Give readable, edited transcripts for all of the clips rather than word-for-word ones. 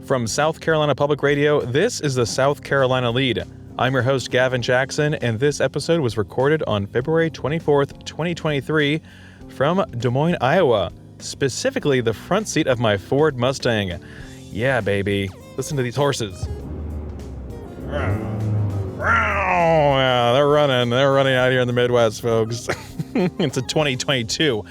From South Carolina Public Radio, this is the South Carolina Lede. I'm your host, Gavin Jackson, and this episode was recorded on February 24th, 2023 from Des Moines, Iowa, specifically the front seat of my Ford Mustang. Yeah, baby. Listen to these horses. Yeah, they're running out here in the Midwest, folks. It's a 2022.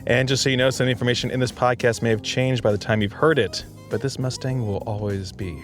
And just so you know, some information in this podcast may have changed by the time you've heard it, but this Mustang will always be.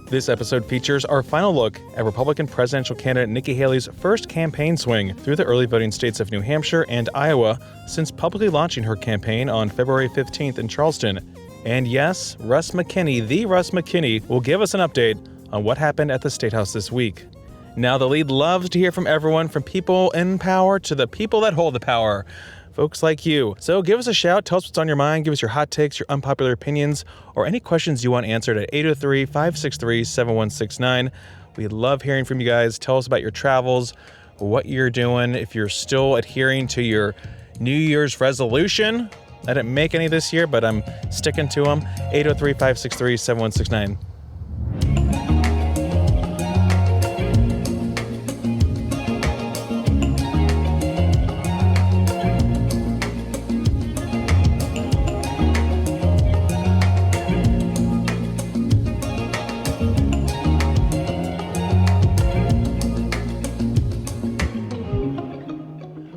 This episode features our final look at Republican presidential candidate Nikki Haley's first campaign swing through the early voting states of New Hampshire and Iowa since publicly launching her campaign on February 15th in Charleston. And yes, Russ McKinney will give us an update on what happened at the State House this week. Now, the Lede loves to hear from everyone, from people in power to the people that hold the power. Folks like you. So give us a shout, tell us what's on your mind, give us your hot takes, your unpopular opinions, or any questions you want answered at 803-563-7169. We love hearing from you guys. Tell us about your travels, what you're doing, if you're still adhering to your New Year's resolution. I didn't make any this year, but I'm sticking to them. 803-563-7169.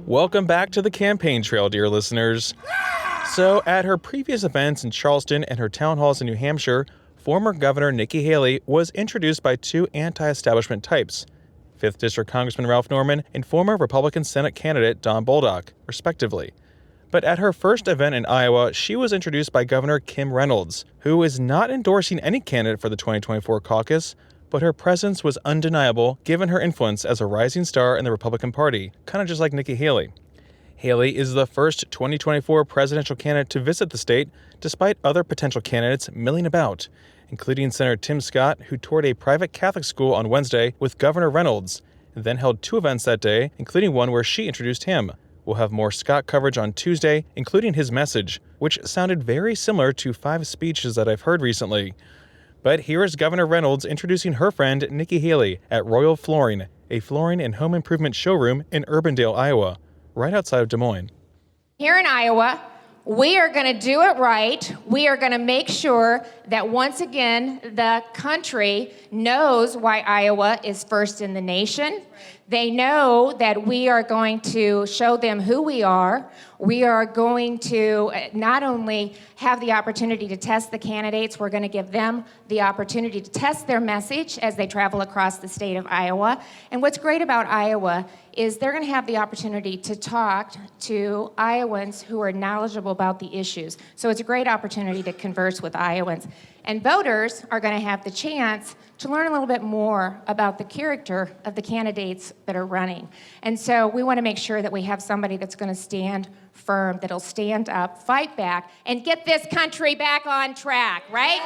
Welcome back to the campaign trail, dear listeners. So, at her previous events in Charleston and her town halls in New Hampshire, former Governor Nikki Haley was introduced by two anti-establishment types, 5th District Congressman Ralph Norman and former Republican Senate candidate Don Bolduc, respectively. But at her first event in Iowa, she was introduced by Governor Kim Reynolds, who is not endorsing any candidate for the 2024 caucus, but her presence was undeniable given her influence as a rising star in the Republican Party, kind of just like Nikki Haley. Haley is the first 2024 presidential candidate to visit the state, despite other potential candidates milling about, including Senator Tim Scott, who toured a private Catholic school on Wednesday with Governor Reynolds, and then held two events that day, including one where she introduced him. We'll have more Scott coverage on Tuesday, including his message, which sounded very similar to 5 speeches that I've heard recently. But here is Governor Reynolds introducing her friend Nikki Haley at Royal Flooring, a flooring and home improvement showroom in Urbandale, Iowa, right outside of Des Moines. Here in Iowa, we are going to do it right. We are going to make sure that once again, the country knows why Iowa is first in the nation. They know that we are going to show them who we are. We are going to not only have the opportunity to test the candidates, we're going to give them the opportunity to test their message as they travel across the state of Iowa. And what's great about Iowa is they're going to have the opportunity to talk to Iowans who are knowledgeable about the issues. So it's a great opportunity to converse with Iowans. And voters are going to have the chance to learn a little bit more about the character of the candidates that are running. And so we want to make sure that we have somebody that's going to stand firm, that'll stand up, fight back, and get this country back on track, right?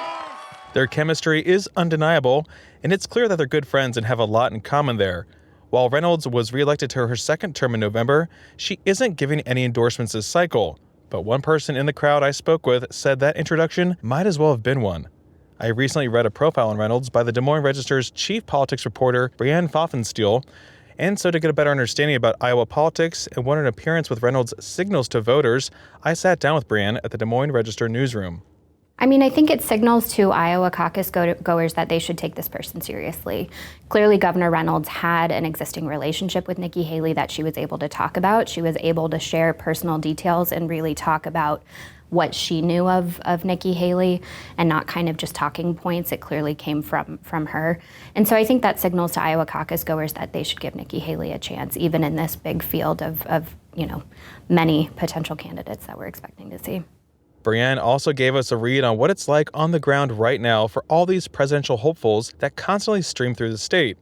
Their chemistry is undeniable, and it's clear that they're good friends and have a lot in common there. While Reynolds was reelected to her second term in November, she isn't giving any endorsements this cycle. But one person in the crowd I spoke with said that introduction might as well have been one. I recently read a profile on Reynolds by the Des Moines Register's chief politics reporter, Brianne Pfaffenstiel, and so to get a better understanding about Iowa politics and what an appearance with Reynolds signals to voters, I sat down with Brianne at the Des Moines Register newsroom. I think it signals to Iowa caucus goers that they should take this person seriously. Clearly, Governor Reynolds had an existing relationship with Nikki Haley that she was able to talk about. She was able to share personal details and really talk about what she knew of Nikki Haley and not kind of just talking points. It clearly came from her. And so I think that signals to Iowa caucus goers that they should give Nikki Haley a chance, even in this big field of many potential candidates that we're expecting to see. Brianne also gave us a read on what it's like on the ground right now for all these presidential hopefuls that constantly stream through the state.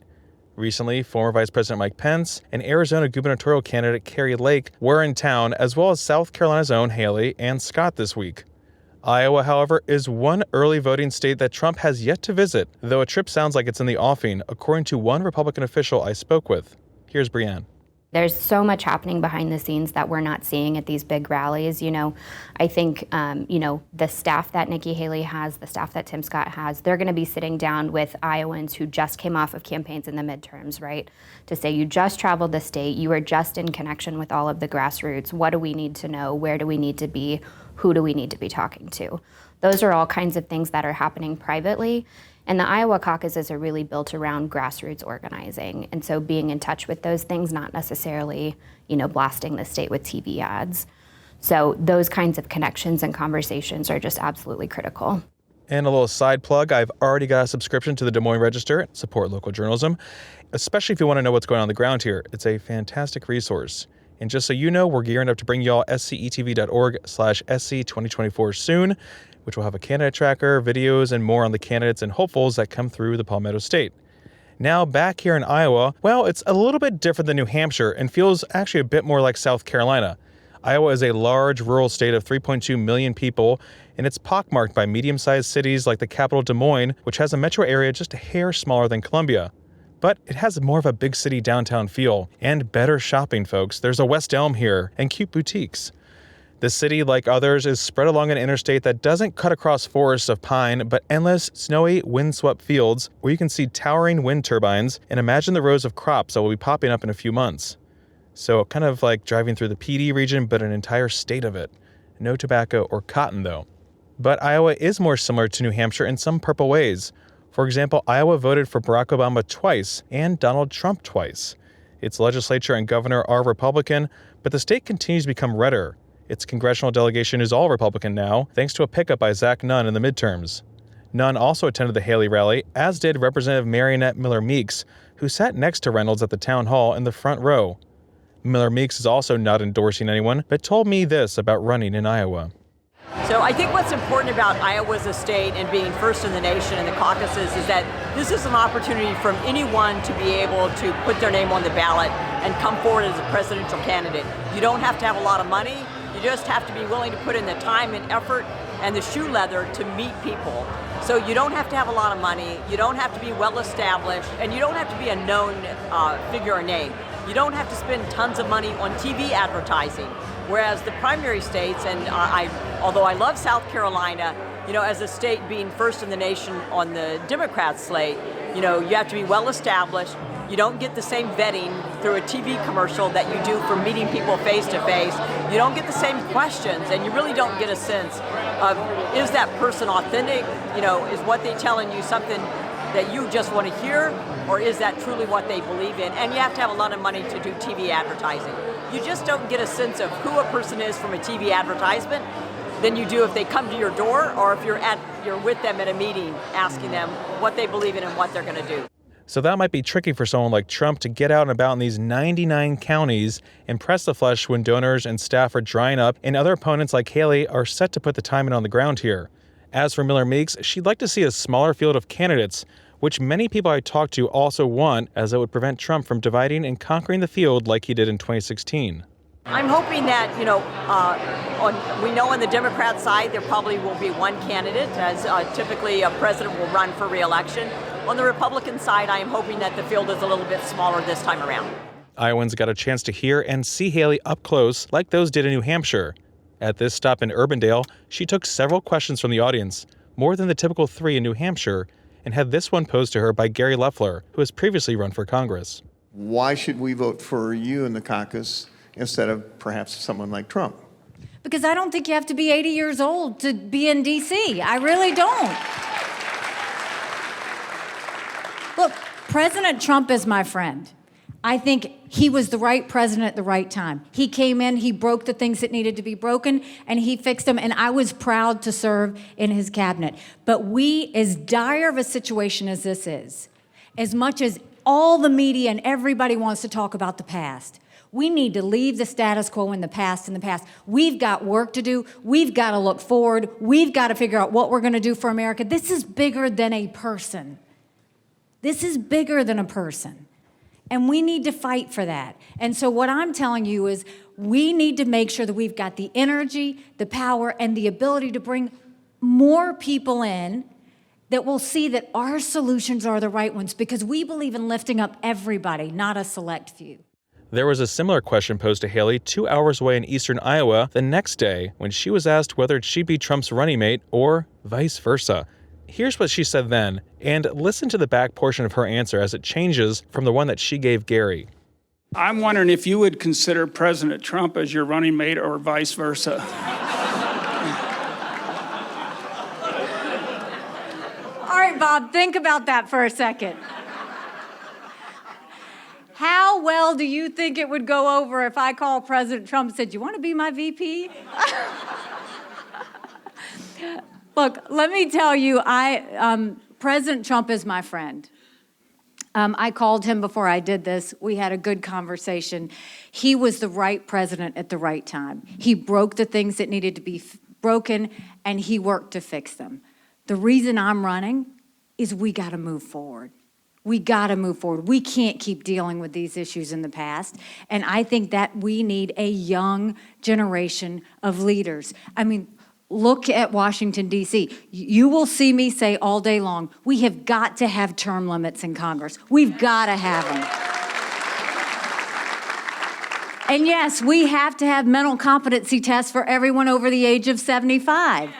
Recently, former Vice President Mike Pence and Arizona gubernatorial candidate Kari Lake were in town, as well as South Carolina's own Haley and Scott this week. Iowa, however, is one early voting state that Trump has yet to visit, though a trip sounds like it's in the offing, according to one Republican official I spoke with. Here's Brianne. There's so much happening behind the scenes that we're not seeing at these big rallies. I think, the staff that Nikki Haley has, the staff that Tim Scott has, they're going to be sitting down with Iowans who just came off of campaigns in the midterms, right? To say, you just traveled the state, you were just in connection with all of the grassroots. What do we need to know? Where do we need to be? Who do we need to be talking to? Those are all kinds of things that are happening privately. And the Iowa caucuses are really built around grassroots organizing. And so being in touch with those things, not necessarily, blasting the state with TV ads. So those kinds of connections and conversations are just absolutely critical. And a little side plug, I've already got a subscription to the Des Moines Register, support local journalism, especially if you want to know what's going on the ground here. It's a fantastic resource. And just so you know, we're gearing up to bring y'all scetv.org/SC2024 soon, which will have a candidate tracker, videos, and more on the candidates and hopefuls that come through the Palmetto State. Now, back here in Iowa, well, it's a little bit different than New Hampshire and feels actually a bit more like South Carolina. Iowa is a large rural state of 3.2 million people, and it's pockmarked by medium-sized cities like the capital Des Moines, which has a metro area just a hair smaller than Columbia. But it has more of a big city downtown feel, and better shopping, folks. There's a West Elm here, and cute boutiques. The city, like others, is spread along an interstate that doesn't cut across forests of pine, but endless, snowy, windswept fields where you can see towering wind turbines and imagine the rows of crops that will be popping up in a few months. So kind of like driving through the PD region, but an entire state of it. No tobacco or cotton, though. But Iowa is more similar to New Hampshire in some purple ways. For example, Iowa voted for Barack Obama twice and Donald Trump twice. Its legislature and governor are Republican, but the state continues to become redder. Its congressional delegation is all Republican now, thanks to a pickup by Zach Nunn in the midterms. Nunn also attended the Haley rally, as did Representative Marionette Miller Meeks, who sat next to Reynolds at the town hall in the front row. Miller Meeks is also not endorsing anyone, but told me this about running in Iowa. So I think what's important about Iowa as a state and being first in the nation in the caucuses is that this is an opportunity for anyone to be able to put their name on the ballot and come forward as a presidential candidate. You don't have to have a lot of money. You just have to be willing to put in the time and effort and the shoe leather to meet people. So you don't have to have a lot of money, you don't have to be well established, and you don't have to be a known figure or name. You don't have to spend tons of money on TV advertising. Whereas the primary states, and although I love South Carolina, as a state being first in the nation on the Democrat slate, you have to be well established. You don't get the same vetting through a TV commercial that you do for meeting people face to face. You don't get the same questions, and you really don't get a sense of, is that person authentic? Is what they're telling you something that you just want to hear, or is that truly what they believe in? And you have to have a lot of money to do TV advertising. You just don't get a sense of who a person is from a TV advertisement than you do if they come to your door or if you're with them at a meeting asking them what they believe in and what they're going to do. So that might be tricky for someone like Trump to get out and about in these 99 counties and press the flesh when donors and staff are drying up, and other opponents like Haley are set to put the time in on the ground here. As for Miller Meeks, she'd like to see a smaller field of candidates, which many people I talked to also want, as it would prevent Trump from dividing and conquering the field like he did in 2016. I'm hoping that, we know on the Democrat side there probably will be one candidate, as typically a president will run for re-election. On the Republican side, I am hoping that the field is a little bit smaller this time around. Iowans got a chance to hear and see Haley up close like those did in New Hampshire. At this stop in Urbandale, she took several questions from the audience, more than the typical 3 in New Hampshire, and had this one posed to her by Gary Loeffler, who has previously run for Congress. Why should we vote for you in the caucus instead of perhaps someone like Trump? Because I don't think you have to be 80 years old to be in D.C. I really don't. Look, President Trump is my friend. I think he was the right president at the right time. He came in, he broke the things that needed to be broken, and he fixed them, and I was proud to serve in his cabinet. But we, as dire of a situation as this is, as much as all the media and everybody wants to talk about the past, we need to leave the status quo in the past. We've got work to do. We've got to look forward. We've got to figure out what we're going to do for America. This is bigger than a person. This is bigger than a person. And we need to fight for that. And so what I'm telling you is we need to make sure that we've got the energy, the power, and the ability to bring more people in that will see that our solutions are the right ones, because we believe in lifting up everybody, not a select few. There was a similar question posed to Haley 2 hours away in eastern Iowa the next day when she was asked whether she'd be Trump's running mate or vice versa. Here's what she said then, and listen to the back portion of her answer as it changes from the one that she gave Gary. I'm wondering if you would consider President Trump as your running mate or vice versa. All right, Bob, think about that for a second. How well do you think it would go over if I called President Trump and said, "You want to be my VP?" Look, let me tell you, President Trump is my friend. I called him before I did this. We had a good conversation. He was the right president at the right time. He broke the things that needed to be broken, and he worked to fix them. The reason I'm running is we got to move forward. We got to move forward. We can't keep dealing with these issues in the past. And I think that we need a young generation of leaders. I mean, look at Washington, D.C. You will see me say all day long, we have got to have term limits in Congress. We've got to have them. And yes, we have to have mental competency tests for everyone over the age of 75.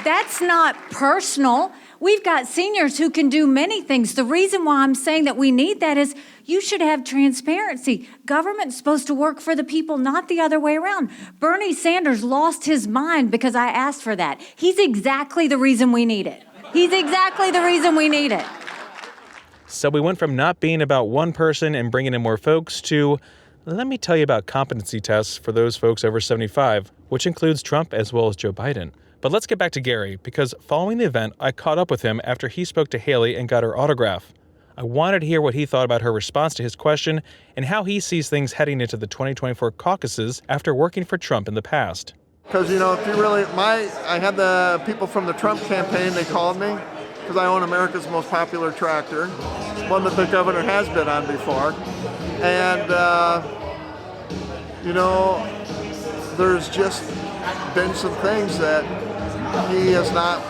That's not personal. We've got seniors who can do many things. The reason why I'm saying that we need that is you should have transparency. Government's supposed to work for the people, not the other way around. Bernie Sanders lost his mind because I asked for that. He's exactly the reason we need it. He's exactly the reason we need it. So we went from not being about one person and bringing in more folks to, let me tell you about competency tests for those folks over 75, which includes Trump as well as Joe Biden. But let's get back to Gary, because following the event, I caught up with him after he spoke to Haley and got her autograph. I wanted to hear what he thought about her response to his question and how he sees things heading into the 2024 caucuses after working for Trump in the past. Because, you know, if you really, I had the people from the Trump campaign, they called me, because I own America's most popular tractor, one that the governor has been on before. And, you know, there's just been some things that he has not,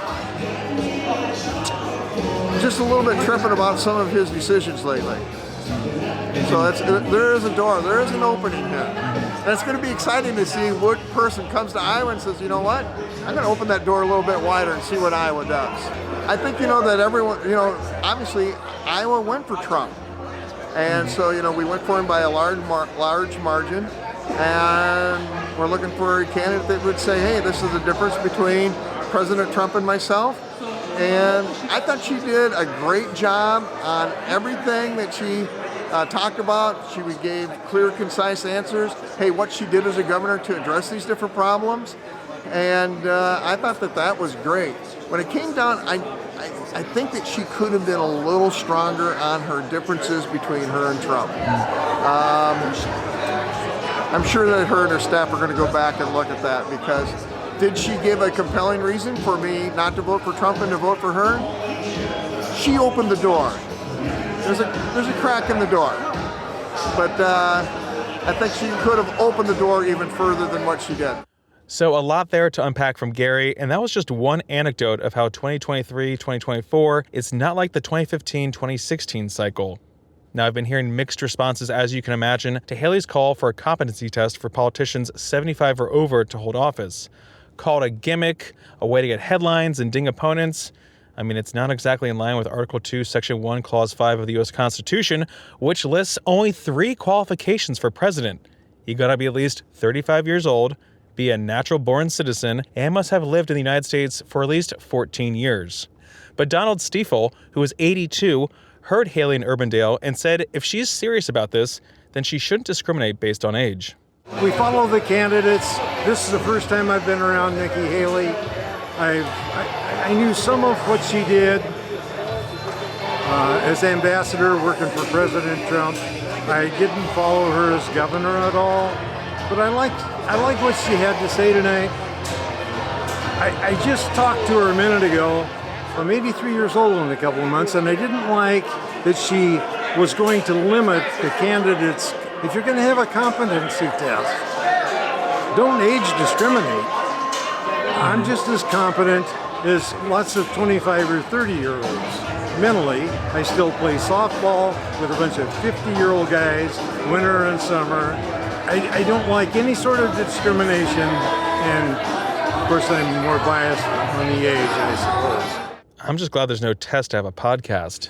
just a little bit tripping about some of his decisions lately. So there is a door, there is an opening here. And it's going to be exciting to see what person comes to Iowa and says, you know what, I'm going to open that door a little bit wider and see what Iowa does. I think, you know, that everyone, you know, obviously Iowa went for Trump. And so, you know, we went for him by a large margin. And we're looking for a candidate that would say, hey, this is the difference between President Trump and myself. And I thought she did a great job on everything that she talked about. She gave clear, concise answers. Hey, what she did as a governor to address these different problems. And I thought that was great. When it came down, I think that she could have been a little stronger on her differences between her and Trump. I'm sure that her and her staff are going to go back and look at that, because did she give a compelling reason for me not to vote for Trump and to vote for her? She opened the door. There's a crack in the door. But I think she could have opened the door even further than what she did. So a lot there to unpack from Gary, and that was just one anecdote of how 2023-2024 is not like the 2015-2016 cycle. Now, I've been hearing mixed responses, as you can imagine, to Haley's call for a competency test for politicians 75 or over to hold office. Called a gimmick, a way to get headlines and ding opponents. I mean, it's not exactly in line with Article 2, Section 1, Clause 5 of the U.S. Constitution, which lists only 3 qualifications for president. You gotta be at least 35 years old, be a natural-born citizen, and must have lived in the United States for at least 14 years. But Donald Stiefel, who is 82, heard Haley in Urbandale and said if she's serious about this, then she shouldn't discriminate based on age. We follow the candidates. This is the first time I've been around Nikki Haley. I knew some of what she did as ambassador working for President Trump. I didn't follow her as governor at all, but I liked what she had to say tonight. I just talked to her a minute ago. I'm 83 years old in a couple of months, and I didn't like that she was going to limit the candidates. If you're going to have a competency test, don't age discriminate. I'm just as competent as lots of 25 or 30-year-olds. mentally, I still play softball with a bunch of 50-year-old guys, winter and summer. I don't like any sort of discrimination, and of course I'm more biased on the age, I suppose. I'm just glad there's no test to have a podcast.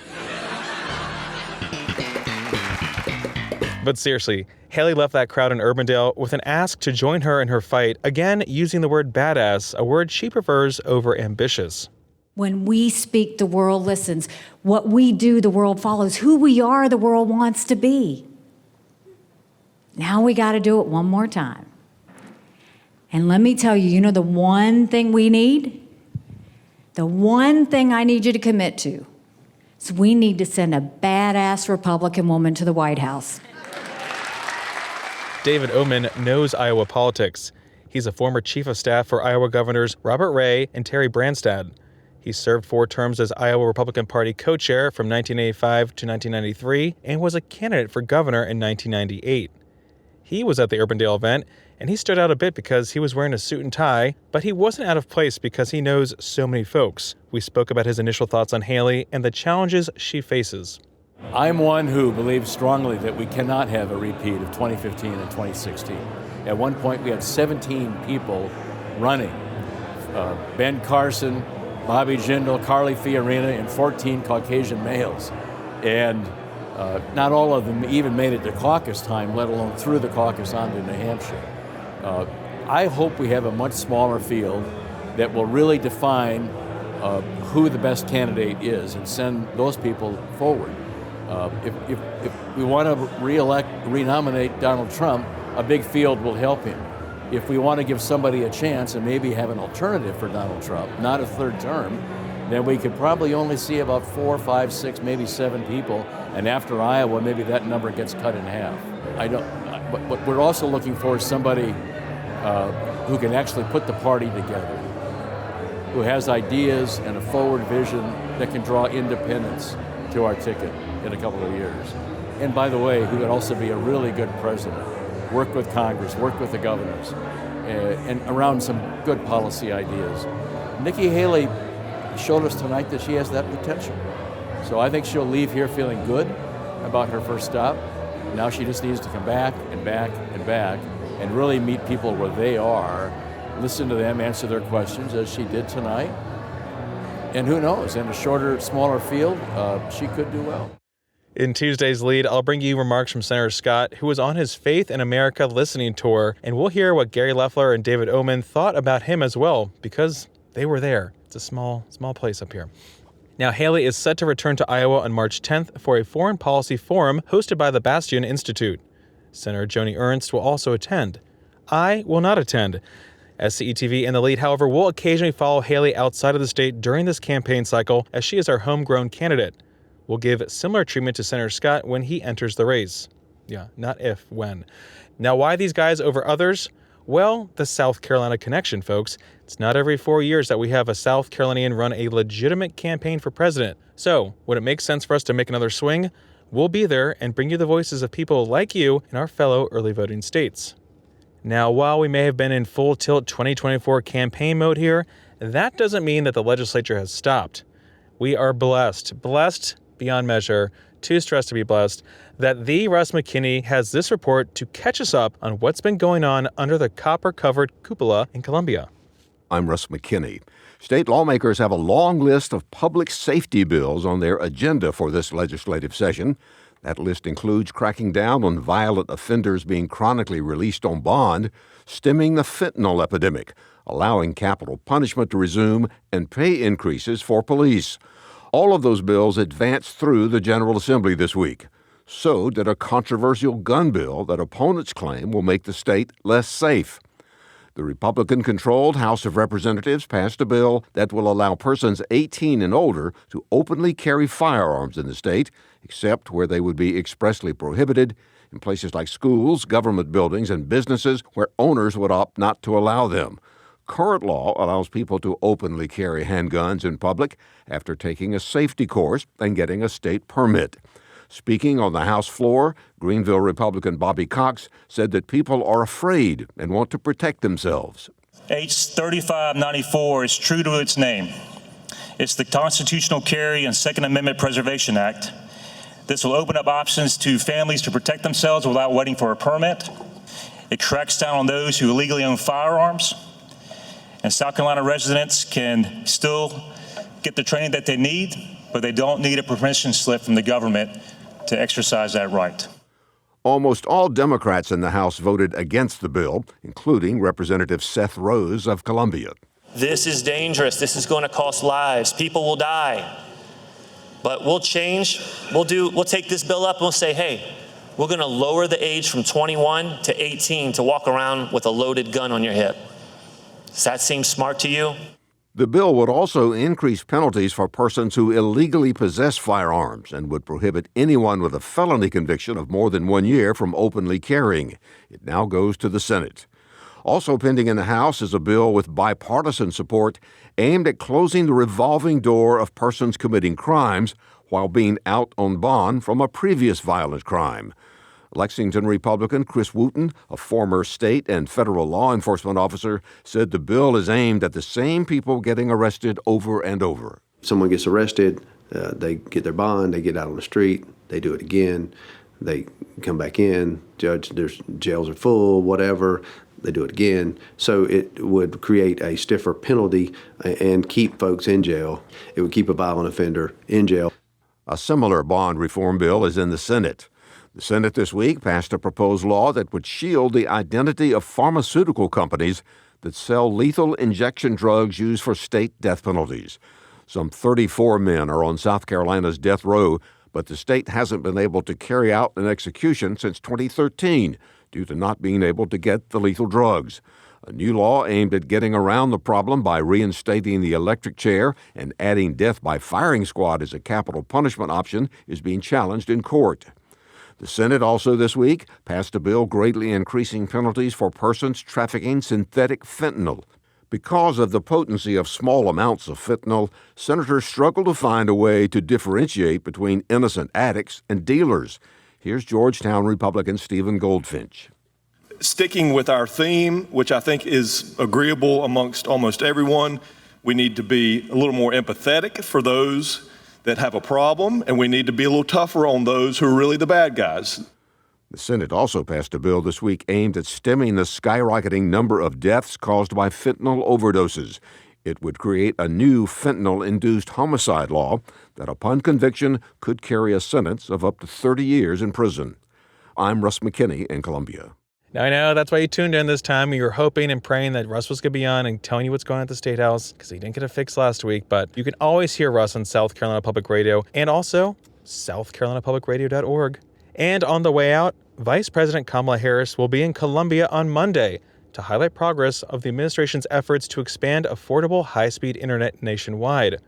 But seriously, Haley left that crowd in Urbandale with an ask to join her in her fight, again using the word badass, a word she prefers over ambitious. When we speak, the world listens. What we do, the world follows. Who we are, the world wants to be. Now we got to do it one more time. And let me tell you, you know the one thing we need? The one thing I need you to commit to is we need to send a badass Republican woman to the White House. David Oman knows Iowa politics. He's a former chief of staff for Iowa governors Robert Ray and Terry Branstad. He served 4 terms as Iowa Republican Party co-chair from 1985 to 1993 and was a candidate for governor in 1998. He was at the Urbandale event, and he stood out a bit because he was wearing a suit and tie, but he wasn't out of place because he knows so many folks. We spoke about his initial thoughts on Haley and the challenges she faces. I'm one who believes strongly that we cannot have a repeat of 2015 and 2016. At one point, we had 17 people running. Ben Carson, Bobby Jindal, Carly Fiorina, and 14 Caucasian males. And not all of them even made it to caucus time, let alone through the caucus onto New Hampshire. I hope we have a much smaller field that will really define who the best candidate is and send those people forward. If we want to renominate Donald Trump, a big field will help him. If we want to give somebody a chance and maybe have an alternative for Donald Trump, not a third term, then we could probably only see about 4, 5, 6, maybe 7 people. And after Iowa, maybe that number gets cut in half. But we're also looking for somebody who can actually put the party together, who has ideas and a forward vision that can draw independents to our ticket in a couple of years. And by the way, who would also be a really good president, work with Congress, work with the governors, and around some good policy ideas. Nikki Haley showed us tonight that she has that potential. So I think she'll leave here feeling good about her first stop. Now she just needs to come back and back and back and really meet people where they are, listen to them, answer their questions as she did tonight. And who knows, in a shorter, smaller field, she could do well. In Tuesday's lead, I'll bring you remarks from Senator Scott, who was on his Faith in America listening tour, and we'll hear what Gary Loeffler and David Oman thought about him as well, because they were there. It's a small place up here. Now, Haley is set to return to Iowa on March 10th for a foreign policy forum hosted by the Bastion Institute. Senator Joni Ernst will also attend. I will not attend. SCETV and the lead, however, will occasionally follow Haley outside of the state during this campaign cycle, as she is our homegrown candidate. We'll give similar treatment to Senator Scott when he enters the race. Yeah, not if, when. Now, why these guys over others? Well, the South Carolina connection, folks. It's not every 4 years that we have a South Carolinian run a legitimate campaign for president. So, would it make sense for us to make another swing? We'll be there and bring you the voices of people like you in our fellow early voting states. Now, while we may have been in full tilt 2024 campaign mode here, that doesn't mean that the legislature has stopped. We are blessed beyond measure, too stressed to be blessed, that the Russ McKinney has this report to catch us up on what's been going on under the copper-covered cupola in Columbia. I'm Russ McKinney. State lawmakers have a long list of public safety bills on their agenda for this legislative session. That list includes cracking down on violent offenders being chronically released on bond, stemming the fentanyl epidemic, allowing capital punishment to resume, and pay increases for police. All of those bills advanced through the General Assembly this week. So did a controversial gun bill that opponents claim will make the state less safe. The Republican-controlled House of Representatives passed a bill that will allow persons 18 and older to openly carry firearms in the state, except where they would be expressly prohibited, in places like schools, government buildings, and businesses where owners would opt not to allow them. Current law allows people to openly carry handguns in public after taking a safety course and getting a state permit. Speaking on the House floor, Greenville Republican Bobby Cox said that people are afraid and want to protect themselves. H 3594 is true to its name. It's the Constitutional Carry and Second Amendment Preservation Act. This will open up options to families to protect themselves without waiting for a permit. It cracks down on those who illegally own firearms. And South Carolina residents can still get the training that they need, but they don't need a permission slip from the government to exercise that right. Almost all Democrats in the House voted against the bill, including Representative Seth Rose of Columbia. This is dangerous. This is going to cost lives. People will die. But we'll change. We'll take this bill up and we'll say, hey, we're going to lower the age from 21 to 18 to walk around with a loaded gun on your hip. Does that seem smart to you? The bill would also increase penalties for persons who illegally possess firearms and would prohibit anyone with a felony conviction of more than 1 year from openly carrying. It now goes to the Senate. Also pending in the House is a bill with bipartisan support aimed at closing the revolving door of persons committing crimes while being out on bond from a previous violent crime. Lexington Republican Chris Wooten, a former state and federal law enforcement officer, said the bill is aimed at the same people getting arrested over and over. Someone gets arrested, they get their bond, they get out on the street, they do it again, they come back in, judge, their jails are full, whatever, they do it again. So it would create a stiffer penalty and keep folks in jail. It would keep a violent offender in jail. A similar bond reform bill is in the Senate. The Senate this week passed a proposed law that would shield the identity of pharmaceutical companies that sell lethal injection drugs used for state death penalties. Some 34 men are on South Carolina's death row, but the state hasn't been able to carry out an execution since 2013 due to not being able to get the lethal drugs. A new law aimed at getting around the problem by reinstating the electric chair and adding death by firing squad as a capital punishment option is being challenged in court. The Senate also this week passed a bill greatly increasing penalties for persons trafficking synthetic fentanyl. Because of the potency of small amounts of fentanyl, senators struggle to find a way to differentiate between innocent addicts and dealers. Here's Georgetown Republican Stephen Goldfinch. Sticking with our theme, which I think is agreeable amongst almost everyone, we need to be a little more empathetic for those that have a problem, and we need to be a little tougher on those who are really the bad guys. The Senate also passed a bill this week aimed at stemming the skyrocketing number of deaths caused by fentanyl overdoses. It would create a new fentanyl-induced homicide law that, upon conviction, could carry a sentence of up to 30 years in prison. I'm Russ McKinney in Columbia. Now, I know that's why you tuned in this time. You were hoping and praying that Russ was going to be on and telling you what's going on at the State House because he didn't get a fix last week. But you can always hear Russ on South Carolina Public Radio and also southcarolinapublicradio.org. And on the way out, Vice President Kamala Harris will be in Columbia on Monday to highlight progress of the administration's efforts to expand affordable high-speed internet nationwide.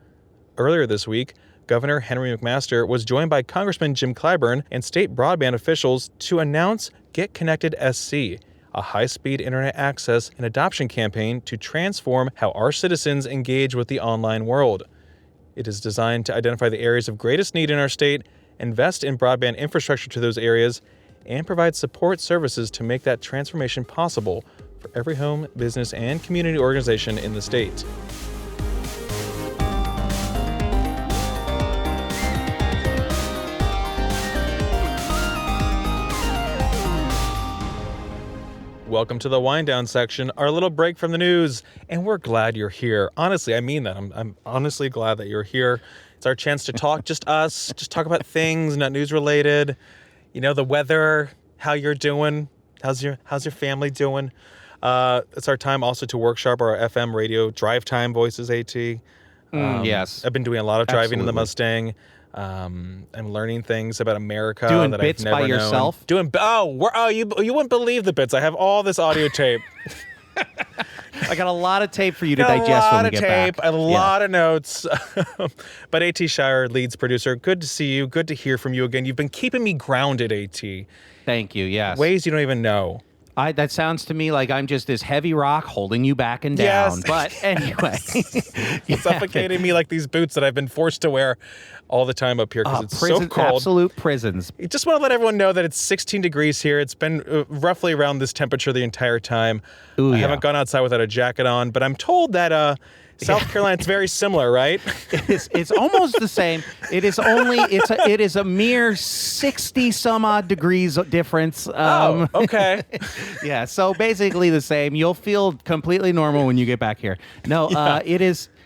Earlier this week, Governor Henry McMaster was joined by Congressman Jim Clyburn and state broadband officials to announce Get Connected SC, a high-speed internet access and adoption campaign to transform how our citizens engage with the online world. It is designed to identify the areas of greatest need in our state, invest in broadband infrastructure to those areas, and provide support services to make that transformation possible for every home, business, and community organization in the state. Welcome to the wind down section, our little break from the news, and we're glad you're here. Honestly, I mean that. I'm honestly glad that you're here. It's our chance to talk, just us, just talk about things not news related. You know, the weather, how you're doing, how's your family doing? It's our time also to workshop our FM radio drive time voices. At yes, I've been doing a lot of driving in the Mustang. I'm learning things about America doing that bits I've never by known. yourself. You wouldn't believe the bits. I have all this audio tape. I got a lot of tape for you to digest when we get back. A lot of notes. But A.T. Shire, Leeds producer, good to see you. Good to hear from you again. You've been keeping me grounded, A.T. Thank you, yes. Ways you don't even know. That sounds to me like I'm just this heavy rock holding you back and down. Yes. But anyway. Suffocating me like these boots that I've been forced to wear all the time up here because it's so cold. Absolute prisons. I just want to let everyone know that it's 16 degrees here. It's been roughly around this temperature the entire time. I haven't gone outside without a jacket on, but I'm told that South Carolina, it's very similar, right? It's almost the same. It is a mere 60 some odd degrees difference. Okay. Yeah, so basically the same. You'll feel completely normal when you get back here. No,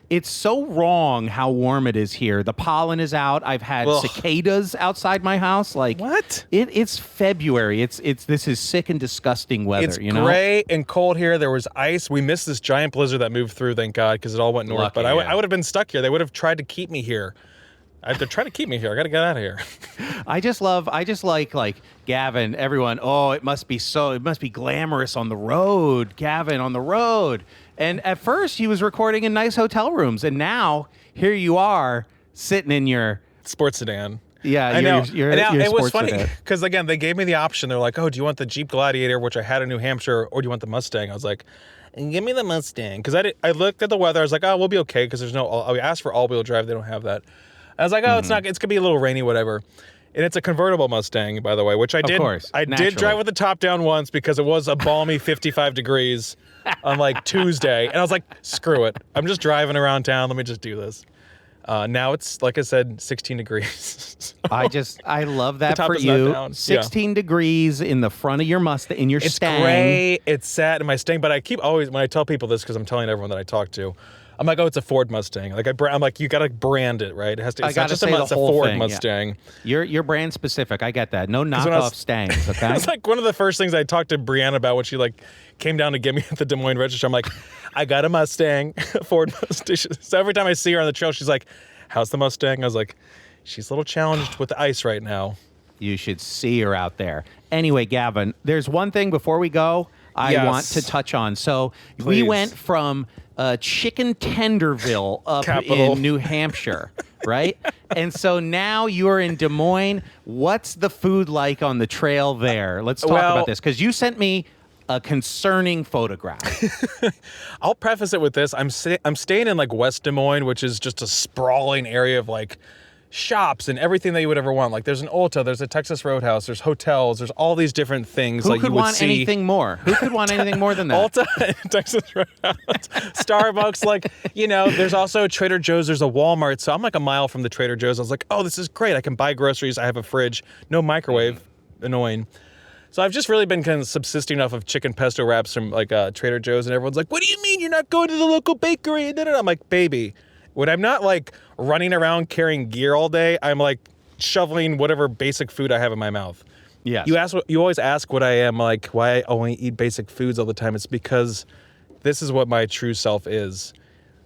it's so wrong how warm it is here. The pollen is out. I've had cicadas outside my house. Like what? It's February. This is sick and disgusting weather. It's you know, gray and cold here. There was ice. We missed this giant blizzard that moved through, thank God, because it all went north. Lucky, but I would have been stuck here. They would have tried to keep me here. They're trying to keep me here. I got to get out of here. I just like Gavin, everyone, it must be glamorous on the road, Gavin on the road. And at first he was recording in nice hotel rooms, and now here you are sitting in your sports sedan. Yeah, I know. It was funny sedan. because again, they gave me the option. They're like, "Oh, do you want the Jeep Gladiator, which I had in New Hampshire, or do you want the Mustang?" I was like, "Give me the Mustang," because I looked at the weather. I was like, "Oh, we'll be okay," because there's no. I asked for all-wheel drive. They don't have that. I was like, "Oh, it's not. It's gonna be a little rainy, whatever." And it's a convertible Mustang, by the way, which I did. Of course, I did drive with the top down once because it was a balmy 55 degrees on like Tuesday, and I was like, "Screw it! I'm just driving around town. Let me just do this." Now it's, like I said, 16 degrees. I love that The top for is not you. down. 16 degrees in the front of your Mustang, in your It's Stang. gray. It's sad in my Stang, but I keep always, when I tell people this, because I'm telling everyone that I talk to, I'm like, "Oh, it's a Ford Mustang." Like I'm like, you gotta brand it, right? It has to. It's not just it's a Ford Mustang. Yeah. You're brand specific. I get that. No knockoff Stangs. Okay. It's like one of the first things I talked to Brianna about when she like came down to get me at the Des Moines Register. I'm like, "I got a Mustang, a Ford Mustang." So every time I see her on the trail, she's like, "How's the Mustang?" I was like, "She's a little challenged with the ice right now." You should see her out there. Anyway, Gavin, there's one thing before we go I want to touch on. So we went from Chicken Tenderville up Capital. in New Hampshire, right? And so now you're in Des Moines. What's the food like on the trail there? Let's talk about this, because you sent me a concerning photograph. I'll preface it with this. I'm staying in like West Des Moines, which is just a sprawling area of like shops and everything that you would ever want. Like there's an Ulta, there's a Texas Roadhouse, there's hotels, there's all these different things. Who like could you would want see. anything more? Who could want anything more than that? Ulta, Texas Roadhouse, Starbucks, like, there's also Trader Joe's, there's a Walmart. So I'm like a mile from the Trader Joe's. I was like, "Oh, this is great. I can buy groceries. I have a fridge, no microwave." Annoying. So I've just really been kind of subsisting off of chicken pesto wraps from like Trader Joe's, and everyone's like, "What do you mean you're not going to the local bakery?" And I'm like, "Baby, when I'm not like running around carrying gear all day, I'm like shoveling whatever basic food I have in my mouth." Yes. You always ask what I am, like why I only eat basic foods all the time. It's because this is what my true self is.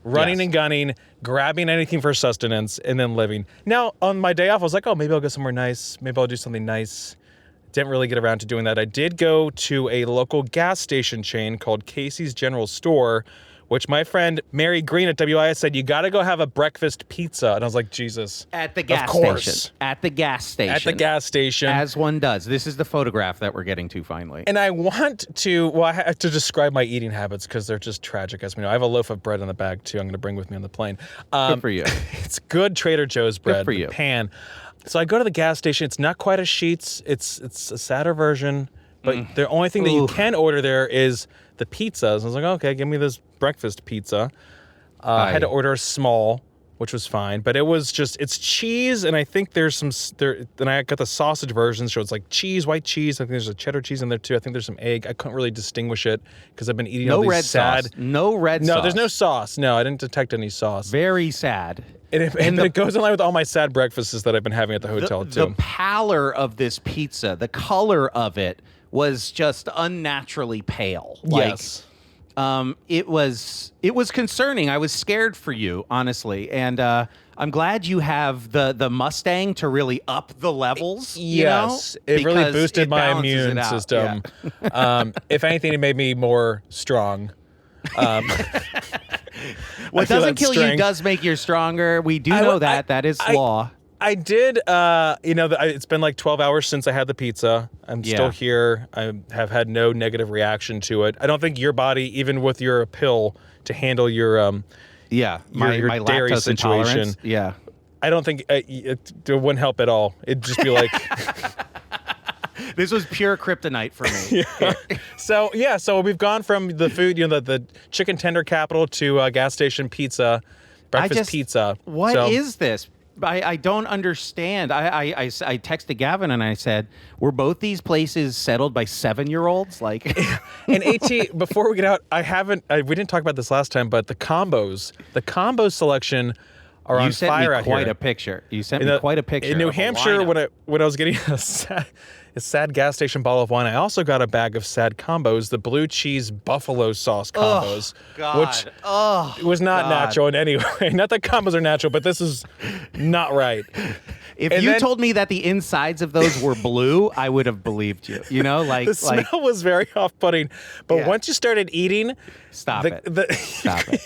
Running and gunning, grabbing anything for sustenance, and then living. Now, on my day off, I was like, "Oh, maybe I'll go somewhere nice. Maybe I'll do something nice." Didn't really get around to doing that. I did go to a local gas station chain called Casey's General Store, which my friend Mary Green at WIS said, "You got to go have a breakfast pizza." And I was like, Jesus. At the gas of course. station. At the gas station. At the gas station. As one does. This is the photograph that we're getting to finally. And I want to, I have to describe my eating habits because they're just tragic, as we know. I have a loaf of bread in the bag, too, I'm going to bring with me on the plane. Good for you. It's good Trader Joe's bread. Good for you. Pan. So I go to the gas station. It's not quite a Sheetz. It's a sadder version. But the only thing that you can order there is the pizzas. I was like, "Okay, give me this breakfast pizza." I had to order a small, which was fine. But it was just, it's cheese, and I think there's some, then I got the sausage version, so it's like cheese, white cheese. I think there's a cheddar cheese in there too. I think there's some egg. I couldn't really distinguish it because I've been eating all these red sad. sauce. No red sauce. No, there's no sauce. No, I didn't detect any sauce. Very sad. And it goes in line with all my sad breakfasts that I've been having at the hotel too. The pallor of this pizza, the color of it was just unnaturally pale. Yes. It was concerning. I was scared for you, honestly. And I'm glad you have the Mustang to really up the levels. Yes, it really boosted my balances immune it out. system. Yeah. If anything, it made me more strong. What doesn't kill you does make you stronger. We do know that. That is law. I did, it's been like 12 hours since I had the pizza. I'm still here. I have had no negative reaction to it. I don't think your body, even with your pill to handle your my dairy lactose situation. intolerance. Yeah. I don't think it wouldn't help at all. It'd just be like... This was pure kryptonite for me. So we've gone from the food, the chicken tender capital to gas station pizza, breakfast pizza. What is this? I don't understand. I texted Gavin and I said, were both these places settled by 7-year-olds? Like, and AT, before we get out, we didn't talk about this last time, but the combo selection are on fire out here. You sent me quite a picture. In New Hampshire, when I was getting a sad gas station bottle of wine, I also got a bag of sad combos, the blue cheese buffalo sauce combos, which was not natural in any way. Not that combos are natural, but this is not right. If you told me that the insides of those were blue, I would have believed you. The smell was very off-putting. But once you started eating, Stop it.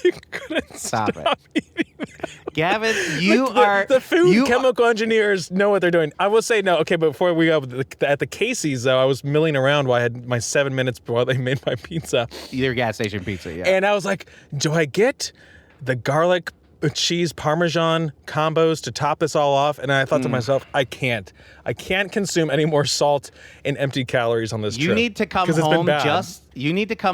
You couldn't stop eating. Gavin, the food chemical engineers know what they're doing. I will say no. Okay, but before we go at the Casey's, though, I was milling around while I had my 7 minutes while they made my pizza. Your gas station pizza, yeah. And I was like, do I get the garlic cheese Parmesan combos to top this all off? And I thought to myself, I can't consume any more salt and empty calories on this trip. You need to come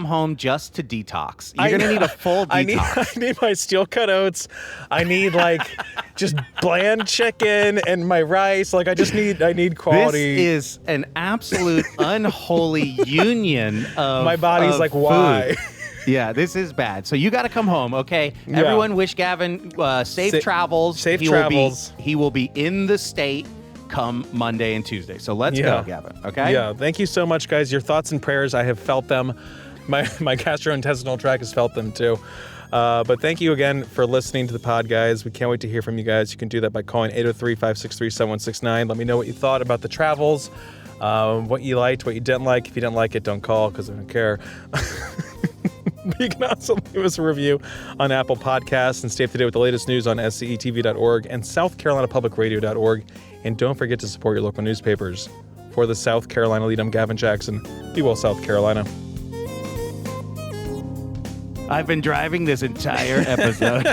home just to detox. You're going to need a full detox. I need my steel cut oats. I need just bland chicken and my rice. I need quality. This is an absolute unholy union of my body's of why? Food. Yeah, this is bad. So you got to come home, okay? Yeah. Everyone wish Gavin safe travels. Safe travels. He will be in the state come Monday and Tuesday. So let's go, Gavin, okay? Yeah, thank you so much, guys. Your thoughts and prayers, I have felt them. My gastrointestinal tract has felt them, too. But thank you again for listening to the pod, guys. We can't wait to hear from you guys. You can do that by calling 803-563-7169. Let me know what you thought about the travels, what you liked, what you didn't like. If you didn't like it, don't call because I don't care. You can also leave us a review on Apple Podcasts and stay up to date with the latest news on scetv.org and southcarolinapublicradio.org. And don't forget to support your local newspapers. For the South Carolina Lede, I'm Gavin Jackson. Be well, South Carolina. I've been driving this entire episode.